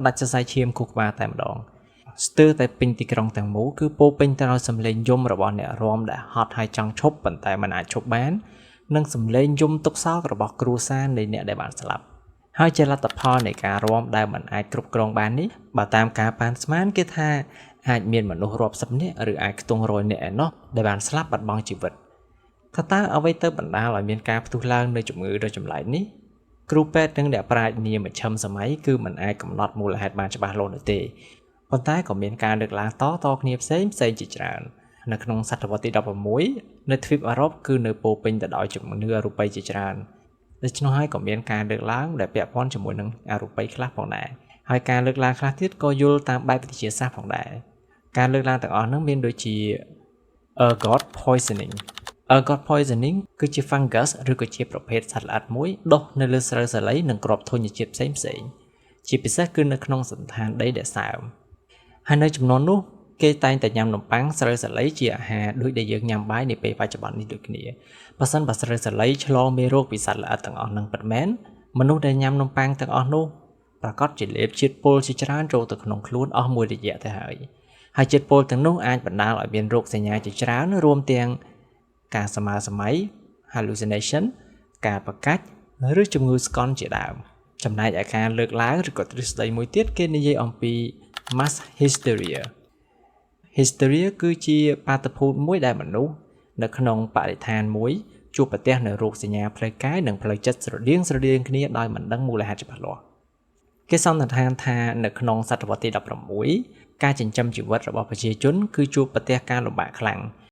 ដាច់សរសៃឈាមខួរក្បាលតែម្ដងស្ទើរតែពេញទីក្រុងទាំងមូលគឺពោពេញទៅដោយសំឡេងយំរបស់អ្នករាំដែលហត់ហើយចង់ឈប់ប៉ុន្តែមិនអាចឈប់បាននិងសំឡេងយំទុកសោករបស់គ្រួសារនៃអ្នកដែលបានស្លាប់ហើយជាលទ្ធផលនៃការរាំដែលមិនអាចគ្រប់គ្រងបាននេះបើតាមការប៉ាន់ស្មានគេថាអាចមានមនុស្សរាប់សិបនាក់ឬអាចខ្ទង់100នាក់ឯណោះដែលបានស្លាប់បាត់បង់ជីវិតថាតើអ្វីទៅបណ្ដាលឲ្យមានការផ្ទុះឡើងនៃជំងឺដ៏ចម្លែកនេះគ្រូពេទ្យនិងអ្នកប្រាជ្ញនាមជ្ឈិមសម័យគឺមិនអាចកំណត់មូលហេតុបានច្បាស់លាស់នោះទេប៉ុន្តែក៏មានការលើកឡើងតគ្នាផ្សេងជាច្រើននៅក្នុងសតវត្សទី16នៅទ្វីបអឺរ៉ុបគឺនៅពោពេញទៅដោយជំនឿអរូបីជាច្រើនដូច្នោះហើយក៏មានការលើកឡើងដែលពាក់ព័ន្ធជាមួយនឹងអរូបីខ្លះផងដែរហើយការលើកឡើងខ្លះទៀតក៏យល់តាមបែបវិទ្យាសាស្ត្រផងដែរការលើកឡើងទាំងអស់ហ្នឹងមានដូចជា ergot poisoning ergot poisoning គឺជា fungus ឬក៏ជាប្រភេទសត្វល្អិតមួយដុះនៅលើស្រូវសាលីនិងគ្រាប់ធញ្ញជាតិផ្សេងជាពិសេសគឺនៅក្នុងសណ្ឋានដីដែលសើមហើយនៅចំនួននោះគេតែងតែញ៉ាំនំប៉័ងស្រូវសាលីជាអាហារដូចដែលយើងញ៉ាំបាយនាពេលបច្ចុប្បន្ននេះដូចគ្នាបើសិនបើស្រូវសាលីឆ្លងមេរោគពីសត្វល្អិតទាំងអស់នឹងពិតមែនមនុស្សដែលញ៉ាំនំប៉័ងទាំងអស់នោះប្រកាសជាលេបជាតិពុលជាច្រើនចូលទៅក្នុងខ្លួនអស់មួយរយៈទៅហើយជាតិពុលទាំងនោះអាចបណ្ដាលឲ្យមានរោគសញ្ញាជាច្រើនរួមទាំងការស្មើសម័យ hallucination ការប្រកាច់ឬជំងឺស្កន់ជាដើមចំណែកឯការលើកឡើងឬក៏ទ្រឹស្ដីមួយទៀតគេនិយាយអំពី mass hysteria គឺជាបាតុភូតមួយដែលមនុស្សនៅក្នុងបរិស្ថានមួយជួបប្រទះនូវរោគសញ្ញាផ្លូវកាយនិងផ្លូវចិត្តស្រដៀងគ្នាដោយមិនដឹងមូលហេតុច្បាស់លាស់គេសន្និដ្ឋានថានៅក្នុងសតវត្សទី16ការចិញ្ចឹមជីវិតរបស់ប្រជាជនគឺជួបប្រទះការលំបាកខ្លាំង